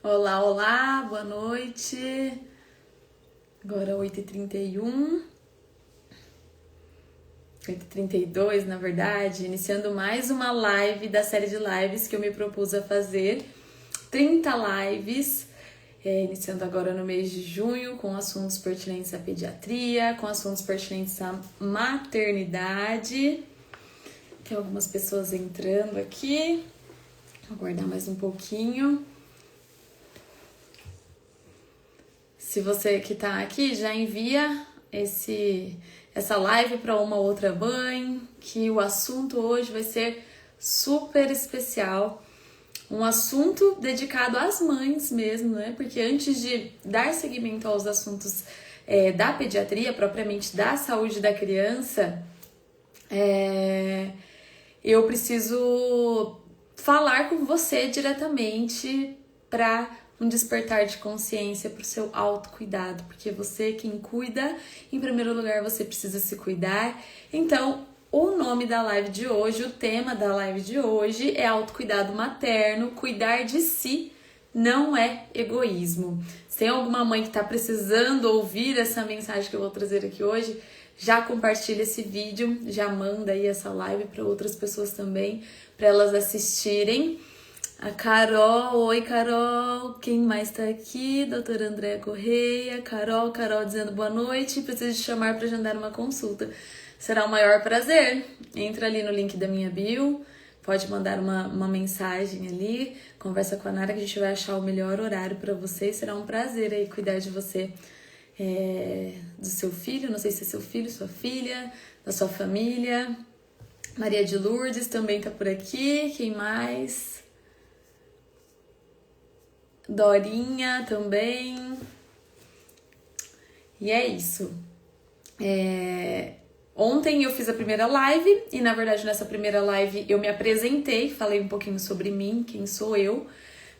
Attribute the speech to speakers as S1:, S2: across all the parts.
S1: Olá, olá, boa noite. Agora 8h31, 8h32 na verdade, iniciando mais uma live da série de lives que eu me propus a fazer. 30 lives, iniciando agora no mês de junho, com assuntos pertinentes à pediatria, com assuntos pertinentes à maternidade. Tem algumas pessoas entrando aqui, vou aguardar mais um pouquinho. Se você que tá aqui, já envia essa live para uma outra mãe, que o assunto hoje vai ser super especial. Um assunto dedicado às mães mesmo, né? Porque antes de dar seguimento aos assuntos da pediatria, propriamente da saúde da criança, eu preciso falar com você diretamente para um despertar de consciência para o seu autocuidado, porque você quem cuida, em primeiro lugar você precisa se cuidar. Então, o nome da live de hoje, o tema da live de hoje é autocuidado materno. Cuidar de si não é egoísmo. Se tem alguma mãe que está precisando ouvir essa mensagem que eu vou trazer aqui hoje, já compartilha esse vídeo, já manda aí essa live para outras pessoas também, para elas assistirem. A Carol, oi Carol, quem mais tá aqui? Doutora Andréa Correia, Carol dizendo boa noite, preciso te chamar para agendar uma consulta. Será um maior prazer. Entra ali no link da minha bio, pode mandar uma mensagem ali, conversa com a Nara que a gente vai achar o melhor horário para você. Será um prazer aí cuidar de você, do seu filho, não sei se é seu filho, sua filha, da sua família. Maria de Lourdes também tá por aqui, quem mais? Dorinha também. E é isso. Ontem eu fiz a primeira live e, na verdade, nessa primeira live eu me apresentei, falei um pouquinho sobre mim, quem sou eu,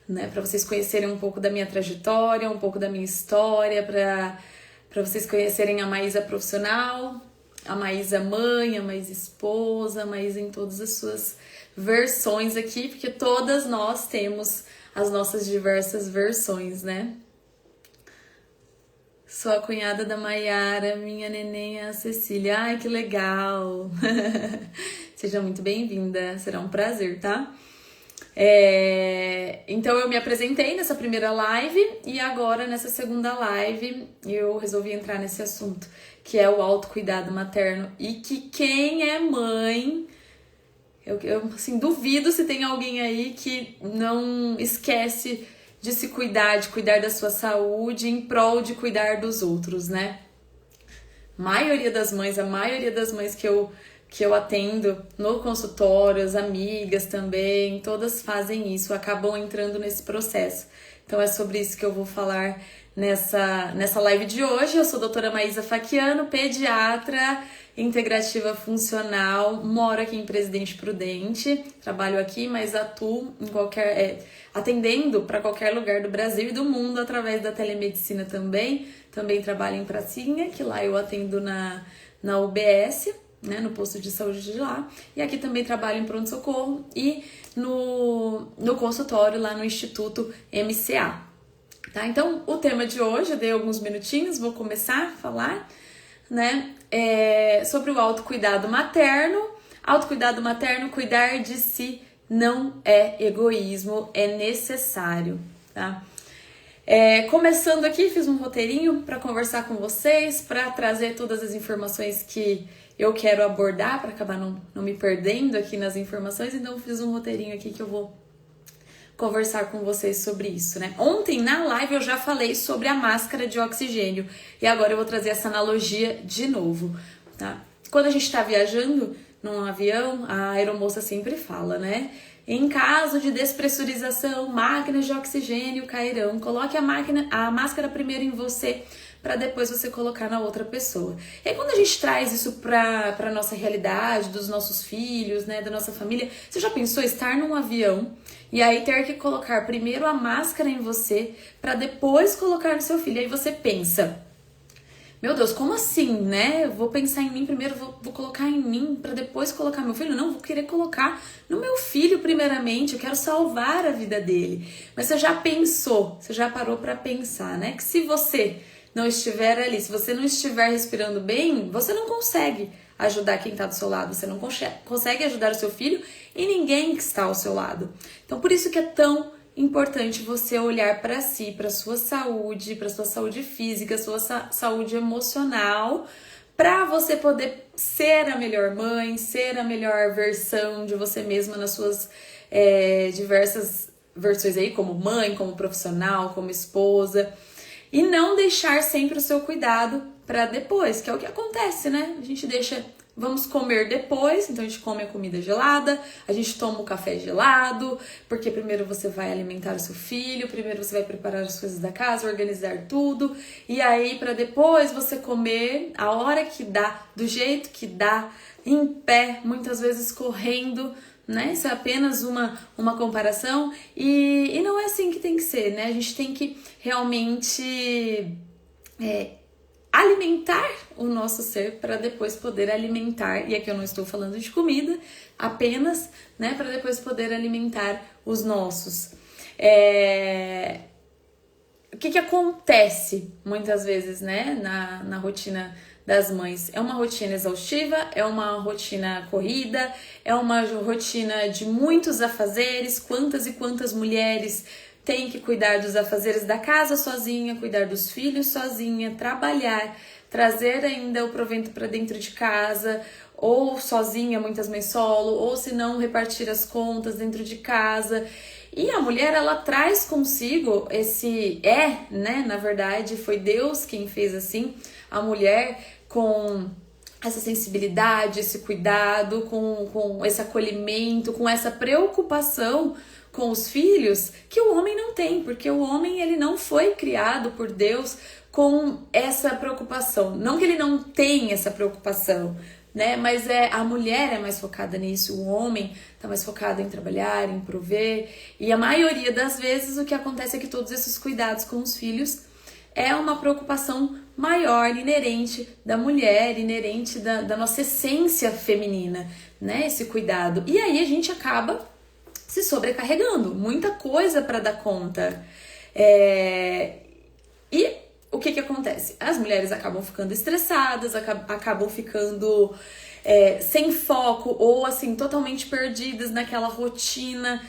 S1: né? Para vocês conhecerem um pouco da minha trajetória, um pouco da minha história, para vocês conhecerem a Maísa profissional, a Maísa mãe, a Maísa esposa, a Maísa em todas as suas versões aqui, porque todas nós temos as nossas diversas versões, né? Sou a cunhada da Maiara, minha neném é a Cecília. Ai, que legal! Seja muito bem-vinda, será um prazer, tá? Então eu me apresentei nessa primeira live e agora nessa segunda live eu resolvi entrar nesse assunto, que é o autocuidado materno, e que quem é mãe... Eu assim, duvido se tem alguém aí que não esquece de se cuidar, de cuidar da sua saúde em prol de cuidar dos outros, né? A maioria das mães que eu atendo no consultório, as amigas também, todas fazem isso, acabam entrando nesse processo. Então é sobre isso que eu vou falar nessa live de hoje. Eu sou a doutora Maísa Faquiano, pediatra integrativa funcional, moro aqui em Presidente Prudente, trabalho aqui, mas atuo em atendendo para qualquer lugar do Brasil e do mundo através da telemedicina também. Também trabalho em Pracinha, que lá eu atendo na UBS, né, no posto de saúde de lá. E aqui também trabalho em pronto-socorro e no consultório lá no Instituto MCA. Tá? Então, o tema de hoje, eu dei alguns minutinhos, vou começar a falar, né, sobre o autocuidado materno. Autocuidado materno, cuidar de si não é egoísmo, é necessário, tá? Começando aqui, fiz um roteirinho para conversar com vocês, para trazer todas as informações que eu quero abordar, para acabar não me perdendo aqui nas informações. Então, fiz um roteirinho aqui que eu vou conversar com vocês sobre isso, né? Ontem, na live, eu já falei sobre a máscara de oxigênio e agora eu vou trazer essa analogia de novo, tá? Quando a gente tá viajando num avião, a aeromoça sempre fala, né? Em caso de despressurização, máquinas de oxigênio cairão. Coloque a máscara primeiro em você, para depois você colocar na outra pessoa. E aí, quando a gente traz isso para nossa realidade, dos nossos filhos, né, da nossa família, você já pensou estar num avião e aí ter que colocar primeiro a máscara em você para depois colocar no seu filho? Aí você pensa, Meu Deus, como assim, né? Eu vou pensar em mim primeiro, vou colocar em mim para depois colocar meu filho? Não, vou querer colocar no meu filho primeiramente, eu quero salvar a vida dele. Mas você já pensou, você já parou para pensar, né? Que se você não estiver ali, se você não estiver respirando bem, você não consegue ajudar quem está do seu lado, você não consegue ajudar o seu filho e ninguém que está ao seu lado. Então, por isso que é tão importante você olhar para si, para sua saúde física, sua saúde emocional, para você poder ser a melhor mãe, ser a melhor versão de você mesma nas suas diversas versões aí, como mãe, como profissional, como esposa, e não deixar sempre o seu cuidado para depois, que é o que acontece, né? A gente deixa, vamos comer depois, então a gente come a comida gelada, a gente toma o café gelado, porque primeiro você vai alimentar o seu filho, primeiro você vai preparar as coisas da casa, organizar tudo, e aí para depois você comer a hora que dá, do jeito que dá, em pé, muitas vezes correndo, né? Isso é apenas uma comparação e não é assim que tem que ser, né? A gente tem que realmente alimentar o nosso ser para depois poder alimentar, e aqui eu não estou falando de comida apenas, né? Para depois poder alimentar os nossos. O que acontece muitas vezes, né? Na rotina das mães. É uma rotina exaustiva, é uma rotina corrida, é uma rotina de muitos afazeres. Quantas e quantas mulheres têm que cuidar dos afazeres da casa sozinha, cuidar dos filhos sozinha, trabalhar, trazer ainda o provento para dentro de casa, ou sozinha, muitas mães solo, ou se não, repartir as contas dentro de casa. E a mulher, ela traz consigo né? Na verdade, foi Deus quem fez assim, a mulher com essa sensibilidade, esse cuidado, com esse acolhimento, com essa preocupação com os filhos, que o homem não tem, porque o homem, ele não foi criado por Deus com essa preocupação. Não que ele não tenha essa preocupação, né? Mas a mulher é mais focada nisso, o homem tá mais focado em trabalhar, em prover, e a maioria das vezes o que acontece é que todos esses cuidados com os filhos é uma preocupação maior, inerente da mulher, inerente da nossa essência feminina, né? Esse cuidado. E aí a gente acaba se sobrecarregando, muita coisa para dar conta. E o que acontece? As mulheres acabam ficando estressadas, acabam ficando sem foco ou assim totalmente perdidas naquela rotina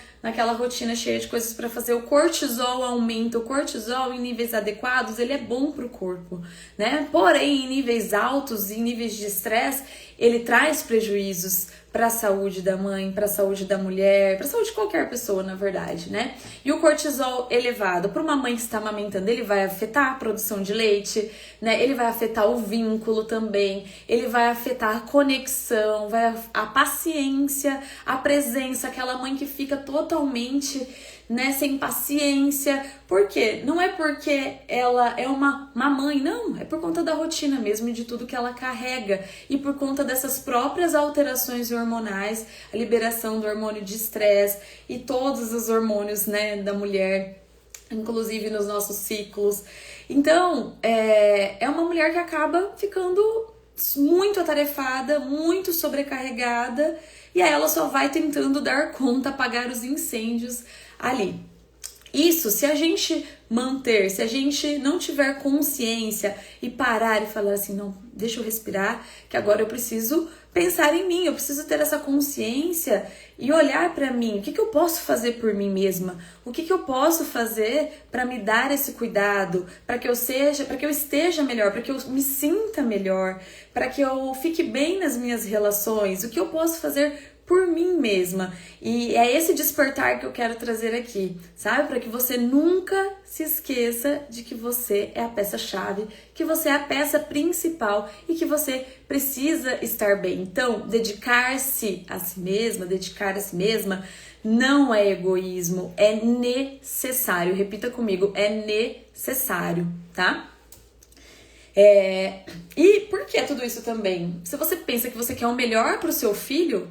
S1: cheia de coisas para fazer. O cortisol aumenta, o cortisol em níveis adequados, ele é bom para o corpo, né? Porém, em níveis altos, em níveis de estresse, ele traz prejuízos para a saúde da mãe, para a saúde da mulher, para a saúde de qualquer pessoa, na verdade, né? E o cortisol elevado para uma mãe que está amamentando, ele vai afetar a produção de leite, né? Ele vai afetar o vínculo também, ele vai afetar a conexão, a paciência, a presença, aquela mãe que fica totalmente, né, sem paciência. Por quê? Não é porque ela é uma mãe, não, é por conta da rotina mesmo e de tudo que ela carrega e por conta dessas próprias alterações hormonais, a liberação do hormônio de estresse e todos os hormônios, né, da mulher, inclusive nos nossos ciclos. Então, é uma mulher que acaba ficando muito atarefada, muito sobrecarregada, e aí ela só vai tentando dar conta, apagar os incêndios ali. Isso, se a gente não tiver consciência e parar e falar assim, não, deixa eu respirar, que agora eu preciso pensar em mim, eu preciso ter essa consciência e olhar para mim, o que eu posso fazer por mim mesma? O que eu posso fazer para me dar esse cuidado, para que eu esteja melhor, para que eu me sinta melhor, para que eu fique bem nas minhas relações? O que eu posso fazer por mim mesma? E é esse despertar que eu quero trazer aqui, sabe? Para que você nunca se esqueça de que você é a peça-chave, que você é a peça principal e que você precisa estar bem. Então, dedicar-se a si mesma não é egoísmo, é necessário. Repita comigo, é necessário, tá? E por que tudo isso também? Se você pensa que você quer o melhor para o seu filho,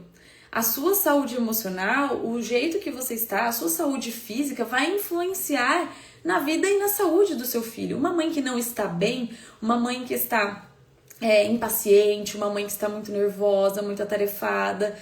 S1: a sua saúde emocional, o jeito que você está, a sua saúde física vai influenciar na vida e na saúde do seu filho. Uma mãe que não está bem, uma mãe que está impaciente, uma mãe que está muito nervosa, muito atarefada,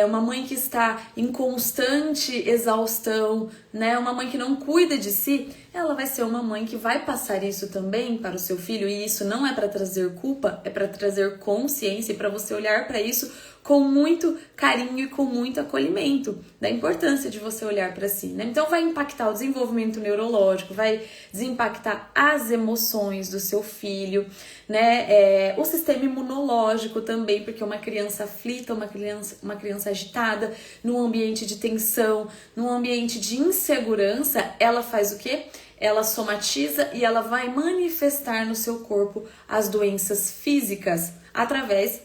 S1: uma mãe que está em constante exaustão, né? Uma mãe que não cuida de si, ela vai ser uma mãe que vai passar isso também para o seu filho, e isso não é para trazer culpa, é para trazer consciência e para você olhar para isso com muito carinho e com muito acolhimento, da importância de você olhar para si, né? Então vai impactar o desenvolvimento neurológico, vai desimpactar as emoções do seu filho, né? O sistema imunológico também, porque uma criança aflita, uma criança agitada, num ambiente de tensão, num ambiente de insegurança, ela faz o quê? Ela somatiza e ela vai manifestar no seu corpo as doenças físicas através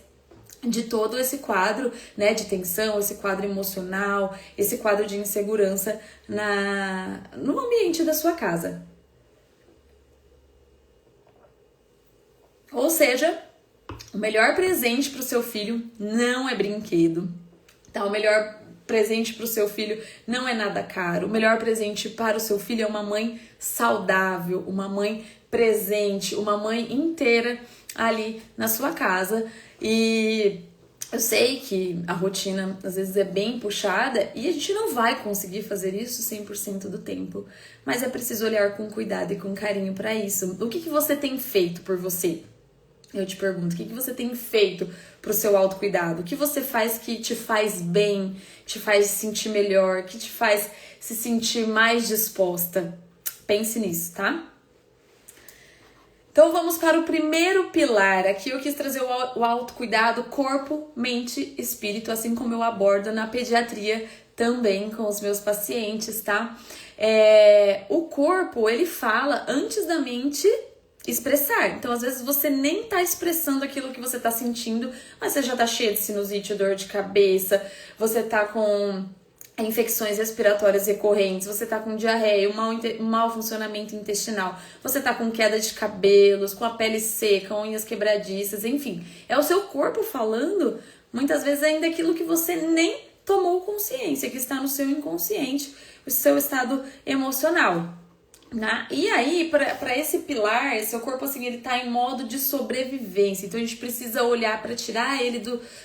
S1: de todo esse quadro, né, de tensão, esse quadro emocional, esse quadro de insegurança no ambiente da sua casa. Ou seja, o melhor presente para o seu filho não é brinquedo, tá? O melhor presente para o seu filho não é nada caro. O melhor presente para o seu filho é uma mãe saudável, uma mãe presente, uma mãe inteira ali na sua casa. E eu sei que a rotina às vezes é bem puxada e a gente não vai conseguir fazer isso 100% do tempo, mas é preciso olhar com cuidado e com carinho para isso. O que você tem feito por você? Eu te pergunto, o que você tem feito pro seu autocuidado? O que você faz que te faz bem, te faz se sentir melhor, que te faz se sentir mais disposta? Pense nisso, tá? Então vamos para o primeiro pilar. Aqui eu quis trazer o autocuidado corpo, mente, espírito, assim como eu abordo na pediatria também com os meus pacientes, tá? O corpo, ele fala antes da mente expressar. Então, às vezes, você nem tá expressando aquilo que você tá sentindo, mas você já tá cheio de sinusite, dor de cabeça, você tá com infecções respiratórias recorrentes, você tá com diarreia, um mau funcionamento intestinal, você tá com queda de cabelos, com a pele seca, unhas quebradiças, enfim. É o seu corpo falando, muitas vezes ainda aquilo que você nem tomou consciência, que está no seu inconsciente, o seu estado emocional. Né? E aí, para esse pilar, seu corpo assim, ele tá em modo de sobrevivência. Então a gente precisa olhar para tirar ele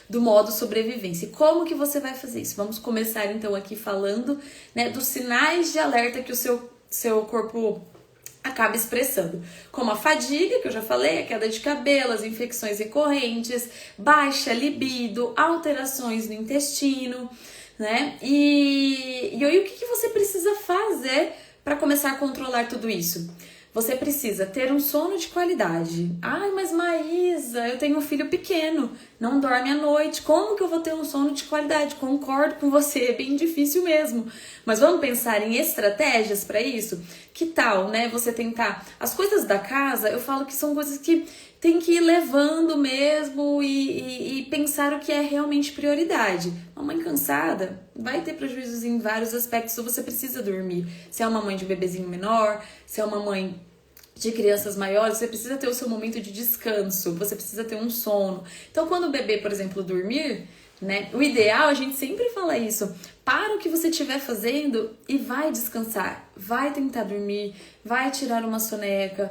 S1: do modo sobrevivência. E como que você vai fazer isso? Vamos começar então aqui falando, né, dos sinais de alerta que o seu corpo acaba expressando, como a fadiga, que eu já falei, a queda de cabelo, as infecções recorrentes, baixa libido, alterações no intestino, né? E aí o que você precisa fazer para começar a controlar tudo isso? Você precisa ter um sono de qualidade. Ai, mas Maísa, eu tenho um filho pequeno, não dorme à noite. Como que eu vou ter um sono de qualidade? Concordo com você, é bem difícil mesmo. Mas vamos pensar em estratégias para isso? Que tal, né, você tentar... As coisas da casa, eu falo que são coisas que tem que ir levando mesmo e pensar o que é realmente prioridade. Uma mãe cansada vai ter prejuízos em vários aspectos, você precisa dormir. Se é uma mãe de bebezinho menor, se é uma mãe de crianças maiores, você precisa ter o seu momento de descanso, você precisa ter um sono. Então, quando o bebê, por exemplo, dormir, né, o ideal, a gente sempre fala isso, para o que você estiver fazendo e vai descansar, vai tentar dormir, vai tirar uma soneca,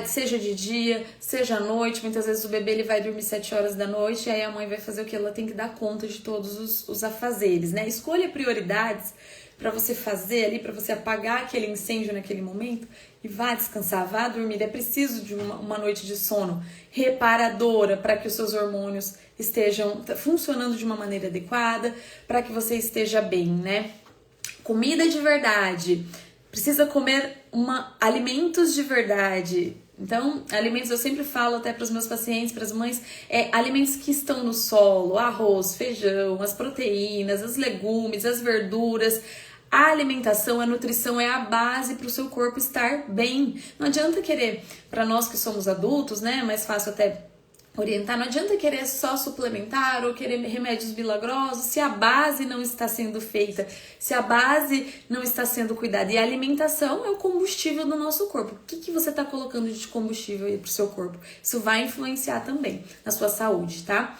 S1: seja de dia, seja à noite. Muitas vezes o bebê ele vai dormir 7 horas da noite e aí a mãe vai fazer o que? Ela tem que dar conta de todos os afazeres, né? Escolha prioridades para você fazer ali, para você apagar aquele incêndio naquele momento e vá descansar, vá dormir. É preciso de uma noite de sono reparadora para que os seus hormônios estejam funcionando de uma maneira adequada, para que você esteja bem, né? Comida de verdade, precisa comer alimentos de verdade. Então, alimentos, eu sempre falo até para os meus pacientes, para as mães, alimentos que estão no solo, arroz, feijão, as proteínas, os legumes, as verduras. A alimentação, a nutrição é a base para o seu corpo estar bem. Não adianta querer, para nós que somos adultos, né, é mais fácil até orientar, não adianta querer só suplementar ou querer remédios milagrosos se a base não está sendo feita, se a base não está sendo cuidada. E a alimentação é o combustível do nosso corpo. O que você está colocando de combustível aí pro seu corpo? Isso vai influenciar também na sua saúde, tá?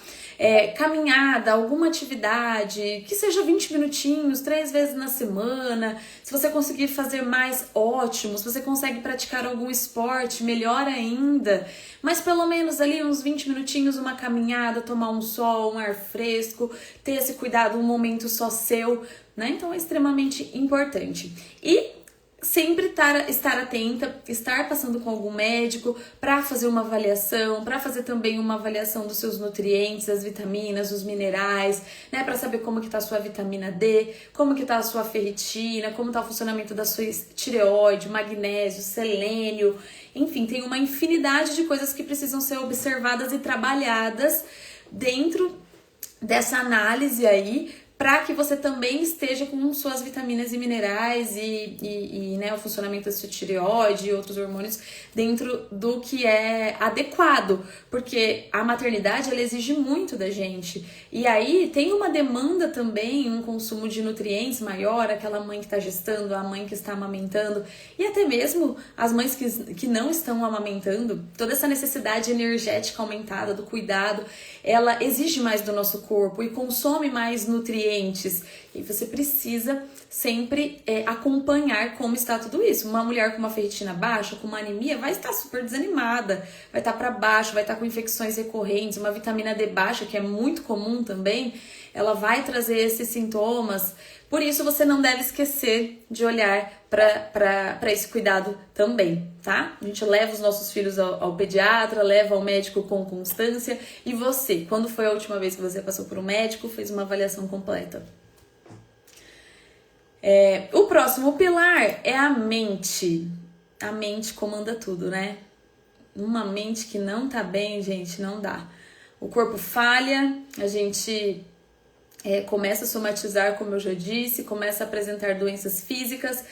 S1: caminhada, alguma atividade, que seja 20 minutinhos, 3 vezes na semana. Se você conseguir fazer mais, ótimo. Se você consegue praticar algum esporte, melhor ainda. Mas pelo menos ali uns 20 minutinhos, uma caminhada, tomar um sol, um ar fresco, ter esse cuidado, um momento só seu, né? Então é extremamente importante. E sempre estar atenta, estar passando com algum médico para fazer uma avaliação, para fazer também uma avaliação dos seus nutrientes, das vitaminas, dos minerais, né, para saber como que tá a sua vitamina D, como que tá a sua ferritina, como tá o funcionamento da sua tireoide, magnésio, selênio, enfim, tem uma infinidade de coisas que precisam ser observadas e trabalhadas dentro dessa análise aí, para que você também esteja com suas vitaminas e minerais e né, o funcionamento da sua tireoide e outros hormônios dentro do que é adequado, porque a maternidade ela exige muito da gente, e aí tem uma demanda também, um consumo de nutrientes maior, aquela mãe que está gestando, a mãe que está amamentando, e até mesmo as mães que não estão amamentando, toda essa necessidade energética aumentada, do cuidado, ela exige mais do nosso corpo e consome mais nutrientes, e você precisa sempre acompanhar como está tudo isso. Uma mulher com uma ferritina baixa, com uma anemia, vai estar super desanimada, vai estar para baixo, vai estar com infecções recorrentes, uma vitamina D baixa, que é muito comum também, ela vai trazer esses sintomas. Por isso você não deve esquecer de olhar para esse cuidado também, tá? A gente leva os nossos filhos ao pediatra, leva ao médico com constância. E você, quando foi a última vez que você passou por um médico, fez uma avaliação completa? O próximo pilar é a mente. A mente comanda tudo, né? Uma mente que não tá bem, gente, não dá. O corpo falha, a gente começa a somatizar, como eu já disse, começa a apresentar doenças físicas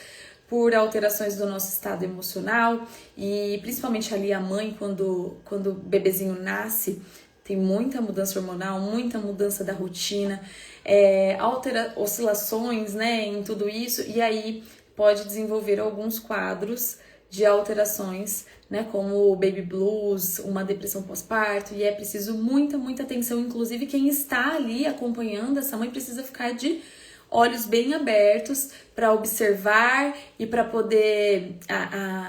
S1: por alterações do nosso estado emocional, e principalmente ali a mãe, quando o bebezinho nasce, tem muita mudança hormonal, muita mudança da rotina, oscilações, né, em tudo isso, e aí pode desenvolver alguns quadros de alterações, né, como o baby blues, uma depressão pós-parto, e é preciso muita atenção. Inclusive quem está ali acompanhando essa mãe precisa ficar de olhos bem abertos para observar e para poder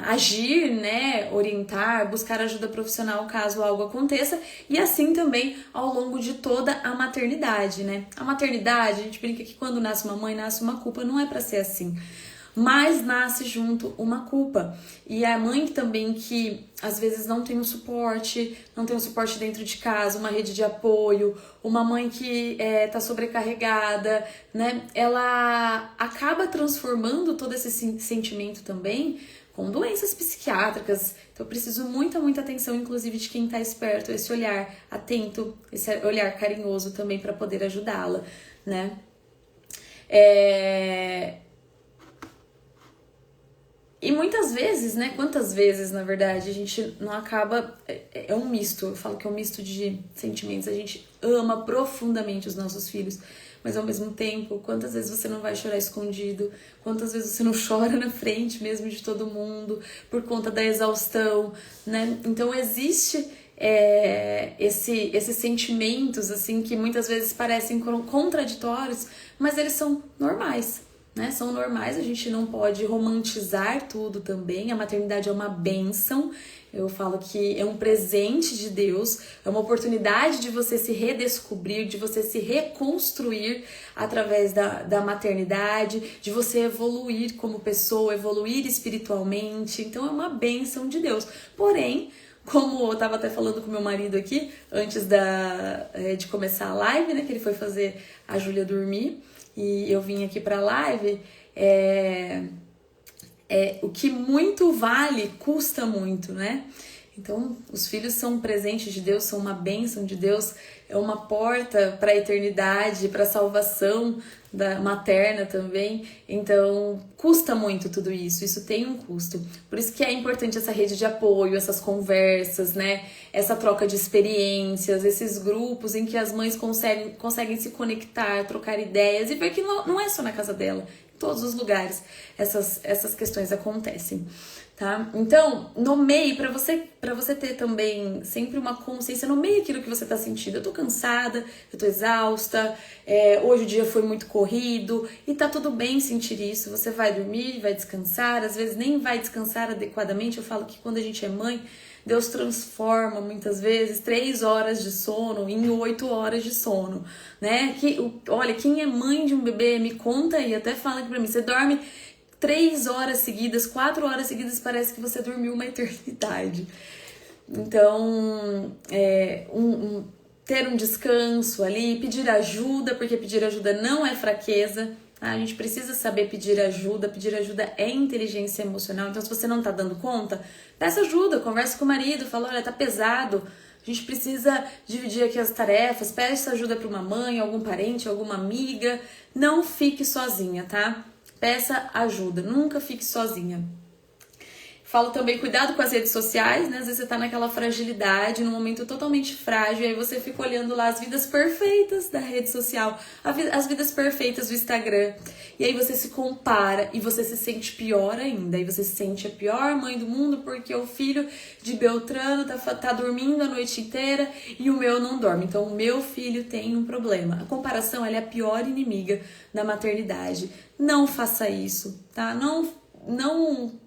S1: agir, né, orientar, buscar ajuda profissional caso algo aconteça, e assim também ao longo de toda a maternidade, né? A maternidade, a gente brinca que quando nasce uma mãe, nasce uma culpa, não é para ser assim. Mas nasce junto uma culpa. E a mãe também que às vezes não tem um suporte dentro de casa, uma rede de apoio, uma mãe que tá sobrecarregada, né? Ela acaba transformando todo esse sentimento também com doenças psiquiátricas. Então eu preciso muita atenção, inclusive de quem tá esperto, esse olhar atento, esse olhar carinhoso também para poder ajudá-la, né? E muitas vezes, né, quantas vezes, na verdade, a gente não acaba... É um misto, eu falo que é um misto de sentimentos. A gente ama profundamente os nossos filhos, mas ao mesmo tempo, quantas vezes você não vai chorar escondido? Quantas vezes você não chora na frente mesmo de todo mundo por conta da exaustão, né? Então existe esses sentimentos, assim, que muitas vezes parecem contraditórios, mas eles são normais, né? São normais, a gente não pode romantizar tudo também. A maternidade é uma bênção, eu falo que é um presente de Deus, é uma oportunidade de você se redescobrir, de você se reconstruir através da maternidade, de você evoluir como pessoa, evoluir espiritualmente. Então é uma bênção de Deus. Porém, como eu tava até falando com meu marido aqui, antes de começar a live, né, que ele foi fazer a Júlia dormir, e eu vim aqui pra live, o que muito vale, custa muito, né? Então, os filhos são um presente de Deus, são uma bênção de Deus, é uma porta para a eternidade, para a salvação materna também. Então, custa muito tudo isso, isso tem um custo. Por isso que é importante essa rede de apoio, essas conversas, né? Essa troca de experiências, esses grupos em que as mães conseguem se conectar, trocar ideias e ver que não é só na casa dela. Em todos os lugares essas questões acontecem, tá? Então, nomeie, para você ter também sempre uma consciência, nomeie aquilo que você tá sentindo. Eu tô cansada, eu tô exausta, hoje o dia foi muito corrido, e tá tudo bem sentir isso. Você vai dormir, vai descansar, às vezes nem vai descansar adequadamente. Eu falo que quando a gente é mãe, Deus transforma muitas vezes 3 horas de sono em 8 horas de sono, né? Olha, quem é mãe de um bebê, me conta aí, até fala aqui pra mim, você dorme 3 horas seguidas, 4 horas seguidas, parece que você dormiu uma eternidade. Então, ter um descanso ali, pedir ajuda, porque pedir ajuda não é fraqueza. A gente precisa saber pedir ajuda é inteligência emocional. Então, se você não tá dando conta, peça ajuda, conversa com o marido, fala, olha, tá pesado, a gente precisa dividir aqui as tarefas, peça ajuda para uma mãe, algum parente, alguma amiga, não fique sozinha, tá? Peça ajuda, nunca fique sozinha. Falo também, cuidado com as redes sociais, né? Às vezes você tá naquela fragilidade, num momento totalmente frágil, e aí você fica olhando lá as vidas perfeitas da rede social, as vidas perfeitas do Instagram. E aí você se compara e você se sente pior ainda. Aí você se sente a pior mãe do mundo porque o filho de Beltrano tá dormindo a noite inteira e o meu não dorme. Então o meu filho tem um problema. A comparação, ela é a pior inimiga da maternidade. Não faça isso, tá? Não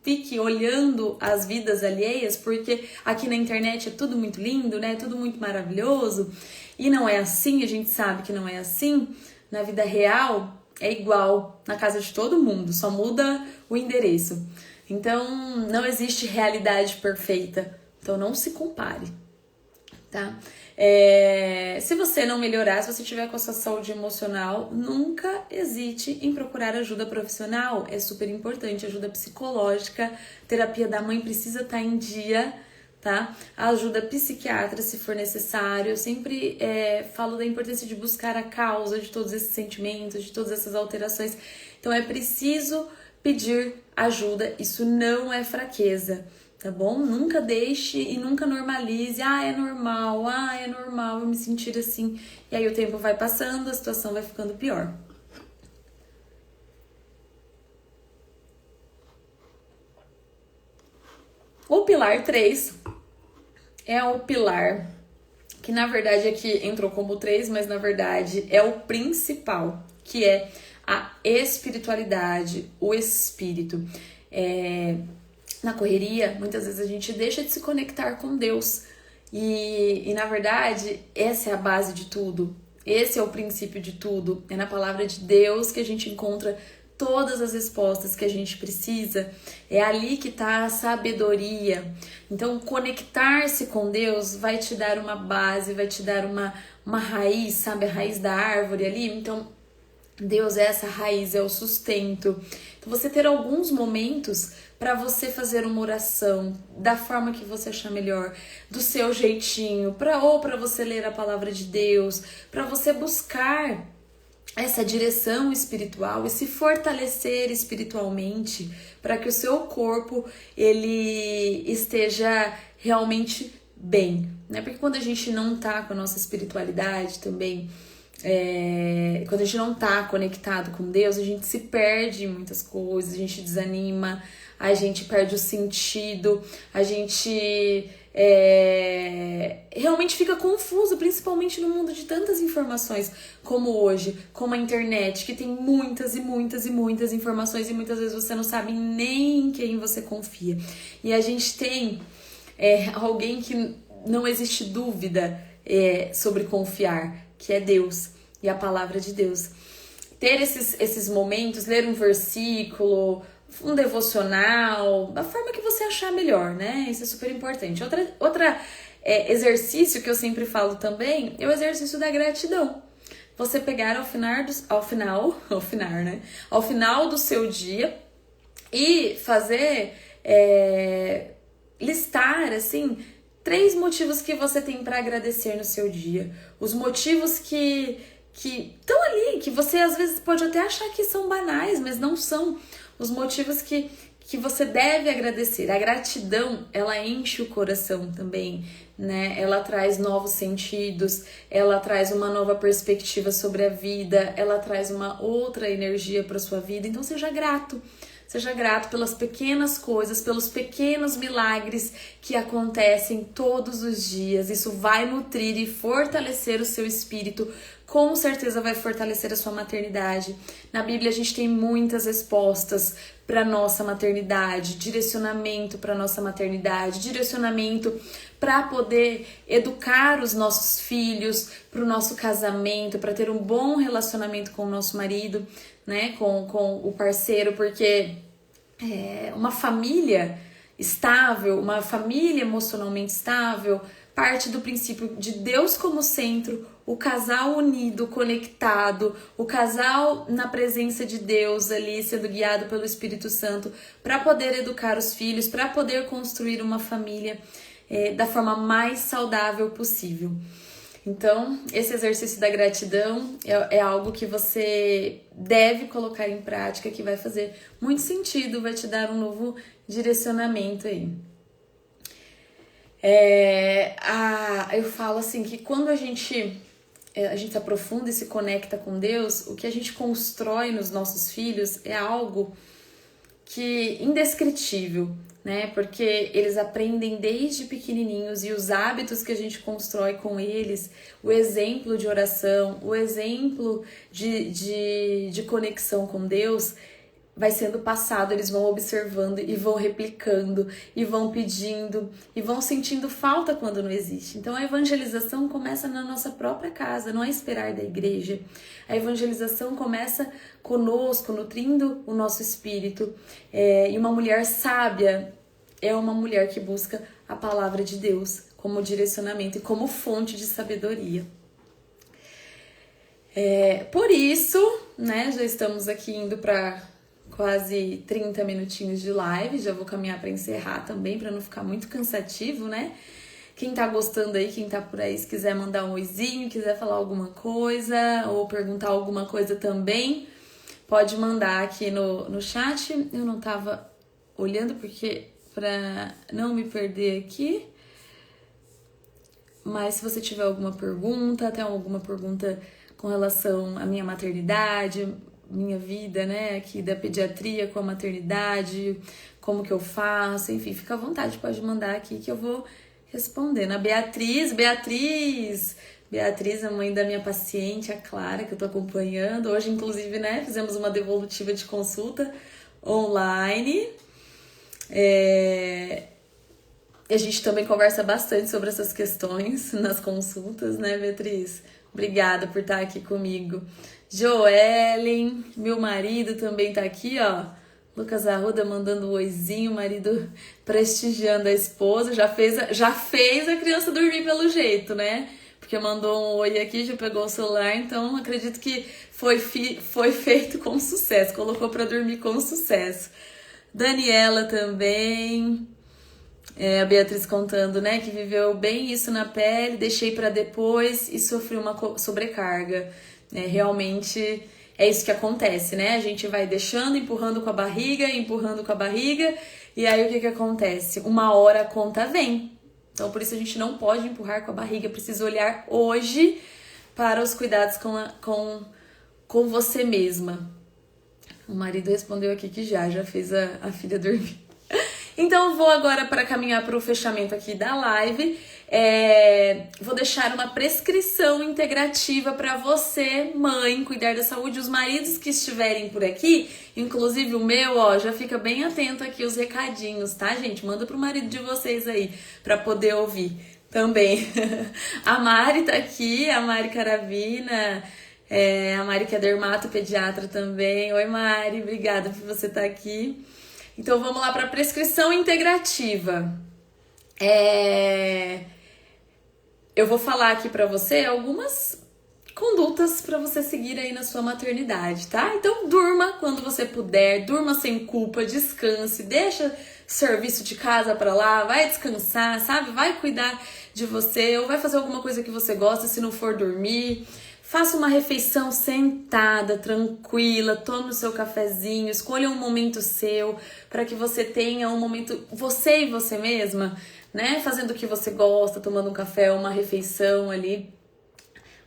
S1: fique olhando as vidas alheias, porque aqui na internet é tudo muito lindo, né? É tudo muito maravilhoso. E não é assim, a gente sabe que não é assim. Na vida real é igual na casa de todo mundo, só muda o endereço. Então não existe realidade perfeita. Então não se compare, tá? Se você não melhorar, se você tiver com a sua saúde emocional, nunca hesite em procurar ajuda profissional. É super importante, ajuda psicológica, terapia da mãe precisa estar em dia, tá? Ajuda psiquiatra se for necessário. Eu sempre falo da importância de buscar a causa de todos esses sentimentos, de todas essas alterações. Então é preciso pedir ajuda, isso não é fraqueza. Tá bom? Nunca deixe e nunca normalize. É normal eu me sentir assim. E aí o tempo vai passando, a situação vai ficando pior. O pilar 3 é o pilar que na verdade aqui entrou como 3, mas na verdade é o principal, que é a espiritualidade, o espírito. Na correria, muitas vezes a gente deixa de se conectar com Deus. E na verdade, essa é a base de tudo. Esse é o princípio de tudo. É na palavra de Deus que a gente encontra todas as respostas que a gente precisa. É ali que está a sabedoria. Então, conectar-se com Deus vai te dar uma base, vai te dar uma raiz, sabe? A raiz da árvore ali. Então, Deus é essa raiz, é o sustento. Então, você ter alguns momentos para você fazer uma oração da forma que você achar melhor, do seu jeitinho, ou para você ler a palavra de Deus, para você buscar essa direção espiritual e se fortalecer espiritualmente, para que o seu corpo ele esteja realmente bem, né? Porque quando a gente não tá com a nossa espiritualidade também, quando a gente não tá conectado com Deus, a gente se perde em muitas coisas, a gente desanima, a gente perde o sentido, a gente realmente fica confuso, principalmente no mundo de tantas informações como hoje, como a internet, que tem muitas e muitas e muitas informações e muitas vezes você não sabe nem em quem você confia. E a gente tem alguém que não existe dúvida sobre confiar, que é Deus e a palavra de Deus. Ter esses momentos, ler um versículo, um devocional, da forma que você achar melhor, né? Isso é super importante. Outra exercício que eu sempre falo também é o exercício da gratidão. Você pegar ao final do seu dia e fazer, listar, assim, 3 motivos que você tem para agradecer no seu dia. Os motivos que estão ali, que você às vezes pode até achar que são banais, mas não são. Os motivos que você deve agradecer. A gratidão, ela enche o coração também. né? Ela traz novos sentidos, ela traz uma nova perspectiva sobre a vida, ela traz uma outra energia para sua vida. Então seja grato. Seja grato pelas pequenas coisas, pelos pequenos milagres que acontecem todos os dias. Isso vai nutrir e fortalecer o seu espírito. Com certeza vai fortalecer a sua maternidade. Na Bíblia a gente tem muitas respostas para nossa maternidade, direcionamento para nossa maternidade, direcionamento para poder educar os nossos filhos, para o nosso casamento, para ter um bom relacionamento com o nosso marido, né, com o parceiro, porque uma família estável, uma família emocionalmente estável, parte do princípio de Deus como centro, o casal unido, conectado, o casal na presença de Deus ali, sendo guiado pelo Espírito Santo, para poder educar os filhos, para poder construir uma família da forma mais saudável possível. Então, esse exercício da gratidão é algo que você deve colocar em prática, que vai fazer muito sentido, vai te dar um novo direcionamento aí. Eu falo assim que quando a gente se aprofunda e se conecta com Deus, o que a gente constrói nos nossos filhos é algo que indescritível, né? Porque eles aprendem desde pequenininhos e os hábitos que a gente constrói com eles, o exemplo de oração, o exemplo de conexão com Deus, vai sendo passado, eles vão observando e vão replicando e vão pedindo e vão sentindo falta quando não existe. Então a evangelização começa na nossa própria casa, não é esperar da igreja. A evangelização começa conosco, nutrindo o nosso espírito. E uma mulher sábia é uma mulher que busca a palavra de Deus como direcionamento e como fonte de sabedoria. Por isso, né, já estamos aqui indo para quase 30 minutinhos de live, já vou caminhar para encerrar também, para não ficar muito cansativo, né? Quem tá gostando aí, quem tá por aí, se quiser mandar um oizinho, quiser falar alguma coisa ou perguntar alguma coisa também, pode mandar aqui no chat. Eu não tava olhando porque para não me perder aqui. Mas se você tiver alguma pergunta, até alguma pergunta com relação à minha maternidade, minha vida, né, aqui da pediatria com a maternidade, como que eu faço, enfim, fica à vontade, pode mandar aqui que eu vou respondendo. A Beatriz, a mãe da minha paciente, a Clara, que eu tô acompanhando. Hoje, inclusive, né, fizemos uma devolutiva de consulta online. A gente também conversa bastante sobre essas questões nas consultas, né, Beatriz? Obrigada por estar aqui comigo. Joellen, meu marido também tá aqui, ó. Lucas Arruda mandando um oizinho, o marido prestigiando a esposa. Já fez a criança dormir pelo jeito, né? Porque mandou um oi aqui, já pegou o celular, então acredito que foi feito com sucesso. Colocou pra dormir com sucesso. Daniela também. A Beatriz contando, né, que viveu bem isso na pele, deixei pra depois e sofri uma sobrecarga. Realmente é isso que acontece, né? A gente vai deixando, empurrando com a barriga, e aí o que acontece? Uma hora a conta vem. Então, por isso a gente não pode empurrar com a barriga, precisa olhar hoje para os cuidados com você mesma. O marido respondeu aqui que já fez a filha dormir. Então, eu vou agora para caminhar para o fechamento aqui da live. Vou deixar uma prescrição integrativa para você, mãe, cuidar da saúde. Os maridos que estiverem por aqui, inclusive o meu, ó, já fica bem atento aqui os recadinhos, tá, gente? Manda pro marido de vocês aí, para poder ouvir também. A Mari tá aqui, a Mari Caravina, a Mari que é dermatopediatra também. Oi, Mari, obrigada por você estar aqui. Então, vamos lá para a prescrição integrativa. Eu vou falar aqui para você algumas condutas para você seguir aí na sua maternidade, tá? Então, durma quando você puder, durma sem culpa, descanse, deixa serviço de casa para lá, vai descansar, sabe? Vai cuidar de você ou vai fazer alguma coisa que você gosta, se não for dormir. Faça uma refeição sentada, tranquila, tome o seu cafezinho, escolha um momento seu para que você tenha um momento, você e você mesma, né? Fazendo o que você gosta, tomando um café, uma refeição ali.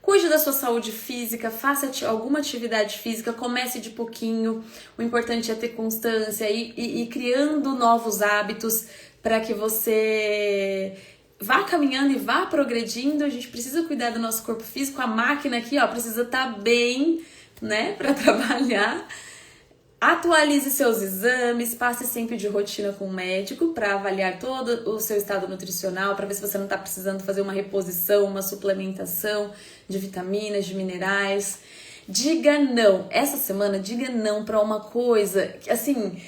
S1: Cuide da sua saúde física, faça alguma atividade física, comece de pouquinho. O importante é ter constância e criando novos hábitos para que você vá caminhando e vá progredindo. A gente precisa cuidar do nosso corpo físico, a máquina aqui, ó, precisa estar bem, né, para trabalhar. Atualize seus exames, passe sempre de rotina com o médico para avaliar todo o seu estado nutricional, para ver se você não está precisando fazer uma reposição, uma suplementação de vitaminas, de minerais. Diga não. Essa semana, diga não para uma coisa que, assim,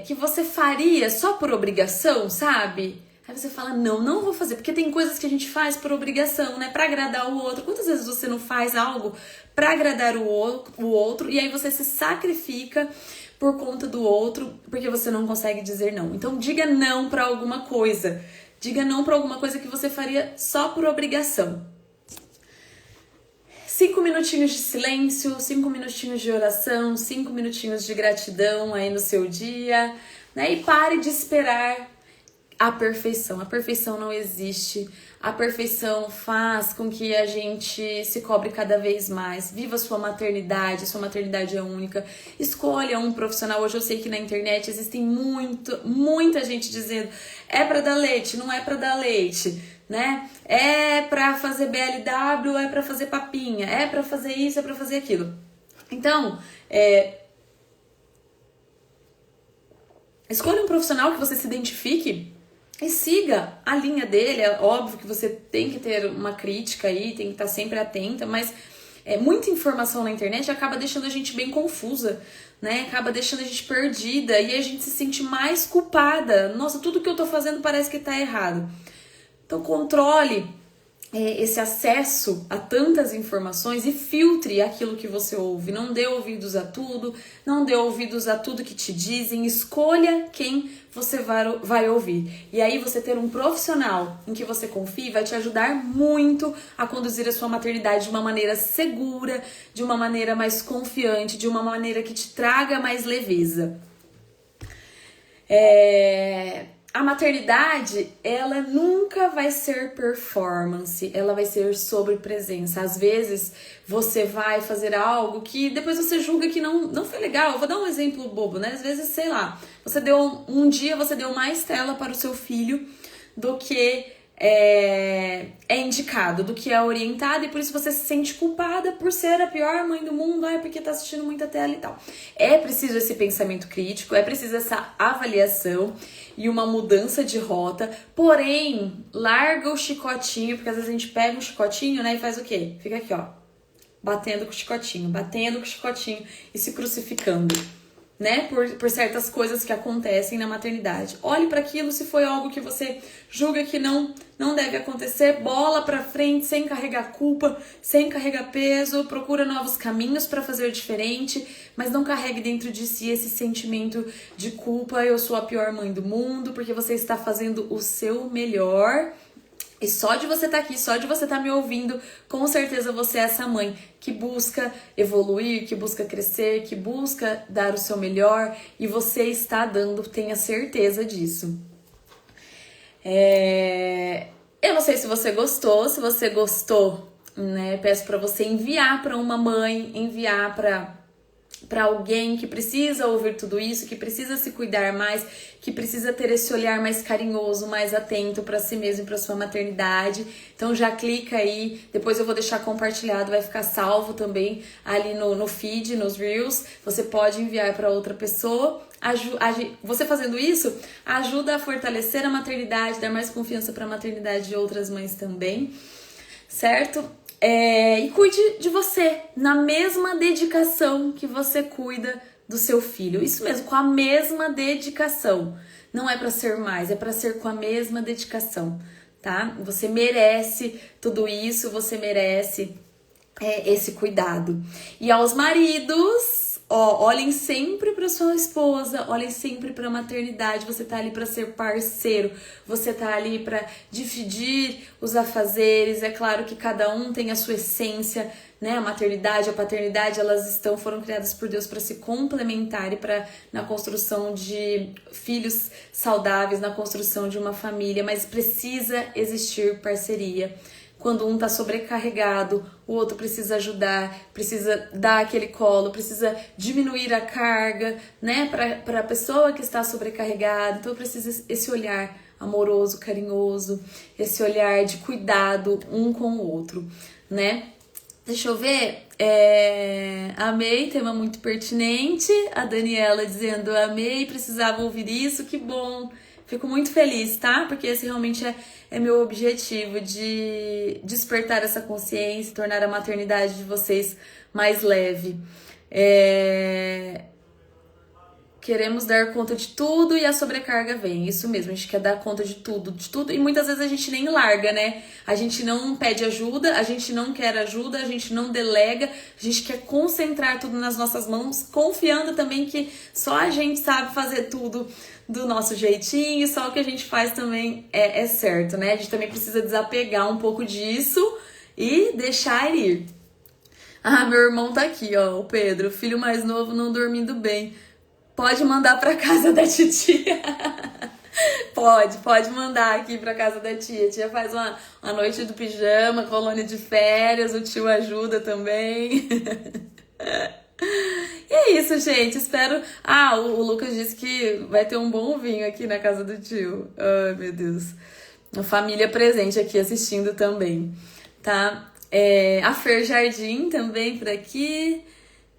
S1: que você faria só por obrigação, sabe? Aí você fala, não vou fazer, porque tem coisas que a gente faz por obrigação, né? Pra agradar o outro. Quantas vezes você não faz algo pra agradar o outro e aí você se sacrifica por conta do outro porque você não consegue dizer não? Então diga não pra alguma coisa. Diga não pra alguma coisa que você faria só por obrigação. 5 minutinhos de silêncio, 5 minutinhos de oração, 5 minutinhos de gratidão aí no seu dia, né? E pare de esperar a perfeição. A perfeição não existe. A perfeição faz com que a gente se cobre cada vez mais. Viva sua maternidade é única. Escolha um profissional. Hoje eu sei que na internet existem muita gente dizendo é pra dar leite, não é pra dar leite, né? É pra fazer BLW, é pra fazer papinha, é pra fazer isso, é pra fazer aquilo. Então, escolha um profissional que você se identifique e siga a linha dele. É óbvio que você tem que ter uma crítica aí, tem que estar sempre atenta, mas muita informação na internet acaba deixando a gente bem confusa, né? Acaba deixando a gente perdida e a gente se sente mais culpada. Nossa, tudo que eu tô fazendo parece que tá errado. Então controle esse acesso a tantas informações e filtre aquilo que você ouve. Não dê ouvidos a tudo, não dê ouvidos a tudo que te dizem. Escolha quem você vai ouvir. E aí você ter um profissional em que você confie vai te ajudar muito a conduzir a sua maternidade de uma maneira segura, de uma maneira mais confiante, de uma maneira que te traga mais leveza. A maternidade, ela nunca vai ser performance, ela vai ser sobre presença. Às vezes, você vai fazer algo que depois você julga que não foi legal. Eu vou dar um exemplo bobo, né? Às vezes, sei lá, um dia você deu mais tela para o seu filho do que é indicado, do que é orientado, e por isso você se sente culpada por ser a pior mãe do mundo, porque tá assistindo muita tela e tal. É preciso esse pensamento crítico, é preciso essa avaliação e uma mudança de rota, porém, larga o chicotinho, porque às vezes a gente pega um chicotinho, né, e faz o quê? Fica aqui, ó, batendo com o chicotinho e se crucificando, né, por certas coisas que acontecem na maternidade. Olhe para aquilo, se foi algo que você julga que não deve acontecer, bola para frente, sem carregar culpa, sem carregar peso, procura novos caminhos para fazer diferente, mas não carregue dentro de si esse sentimento de culpa, eu sou a pior mãe do mundo, porque você está fazendo o seu melhor. E só de você estar aqui, só de você estar me ouvindo, com certeza você é essa mãe que busca evoluir, que busca crescer, que busca dar o seu melhor, e você está dando, tenha certeza disso. Eu não sei se você gostou, né? Peço para você enviar para uma mãe, enviar para alguém que precisa ouvir tudo isso, que precisa se cuidar mais, que precisa ter esse olhar mais carinhoso, mais atento para si mesmo e para sua maternidade. Então já clica aí, depois eu vou deixar compartilhado, vai ficar salvo também ali no feed, nos Reels. Você pode enviar para outra pessoa. Você fazendo isso ajuda a fortalecer a maternidade, dar mais confiança para a maternidade de outras mães também, certo? E cuide de você, na mesma dedicação que você cuida do seu filho. Isso mesmo, com a mesma dedicação. Não é para ser mais, é para ser com a mesma dedicação, tá? Você merece tudo isso, você merece esse cuidado. E aos maridos, olhem sempre para sua esposa, olhem sempre para a maternidade. Você tá ali para ser parceiro, você tá ali para dividir os afazeres. É claro que cada um tem a sua essência, né? A maternidade, a paternidade, elas foram criadas por Deus para se complementar e para na construção de filhos saudáveis, na construção de uma família, mas precisa existir parceria. Quando um tá sobrecarregado, o outro precisa ajudar, precisa dar aquele colo, precisa diminuir a carga, né, para a pessoa que está sobrecarregada. Então precisa esse olhar amoroso, carinhoso, esse olhar de cuidado um com o outro, né? Deixa eu ver, amei, tema muito pertinente, a Daniela dizendo amei, precisava ouvir isso, que bom, fico muito feliz, tá? Porque esse realmente é meu objetivo, de despertar essa consciência, tornar a maternidade de vocês mais leve. Queremos dar conta de tudo e a sobrecarga vem. Isso mesmo, a gente quer dar conta de tudo. E muitas vezes a gente nem larga, né? A gente não pede ajuda, a gente não quer ajuda, a gente não delega, a gente quer concentrar tudo nas nossas mãos, confiando também que só a gente sabe fazer tudo do nosso jeitinho, só o que a gente faz também é certo, né? A gente também precisa desapegar um pouco disso e deixar ir. Ah, meu irmão tá aqui, ó, o Pedro, filho mais novo não dormindo bem. Pode mandar pra casa da titia. Pode mandar aqui pra casa da tia. A tia faz uma noite do pijama, colônia de férias, o tio ajuda também. E é isso, gente. Espero... o Lucas disse que vai ter um bom vinho aqui na casa do tio. Ai, meu Deus. A família presente aqui assistindo também, tá? A Fer Jardim também por aqui.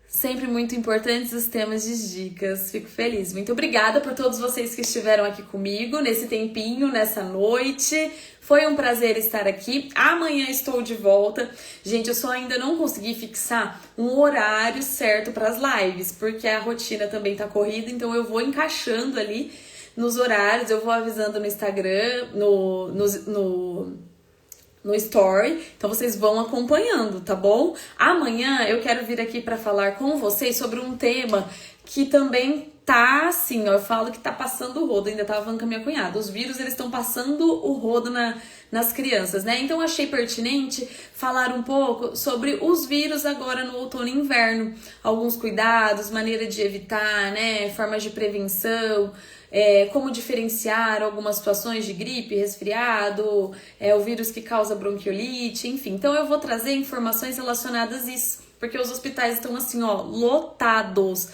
S1: Sempre muito importantes os temas de dicas. Fico feliz. Muito obrigada por todos vocês que estiveram aqui comigo nesse tempinho, nessa noite. Foi um prazer estar aqui. Amanhã estou de volta. Gente, eu só ainda não consegui fixar um horário certo para as lives, porque a rotina também tá corrida, então eu vou encaixando ali nos horários, eu vou avisando no Instagram, no story, então vocês vão acompanhando, tá bom? Amanhã eu quero vir aqui para falar com vocês sobre um tema que também tá assim, ó, eu falo que tá passando o rodo, ainda tava falando com a minha cunhada, os vírus eles estão passando o rodo nas crianças, né? Então achei pertinente falar um pouco sobre os vírus agora no outono e inverno, alguns cuidados, maneira de evitar, né, formas de prevenção, como diferenciar algumas situações de gripe, resfriado, o vírus que causa bronquiolite, enfim. Então eu vou trazer informações relacionadas a isso, porque os hospitais estão assim, ó, lotados,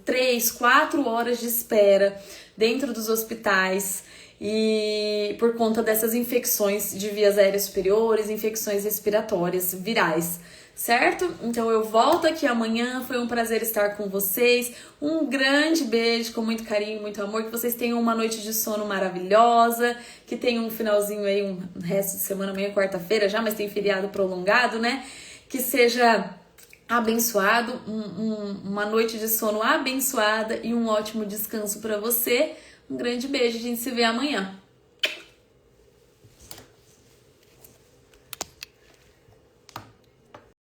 S1: 3, 4 horas de espera dentro dos hospitais, e por conta dessas infecções de vias aéreas superiores, infecções respiratórias virais. Certo? Então eu volto aqui amanhã, foi um prazer estar com vocês, um grande beijo com muito carinho, muito amor, que vocês tenham uma noite de sono maravilhosa, que tenham um finalzinho aí, um resto de semana, amanhã é quarta-feira já, mas tem feriado prolongado, né? Que seja abençoado, uma noite de sono abençoada e um ótimo descanso para você. Um grande beijo, a gente se vê amanhã.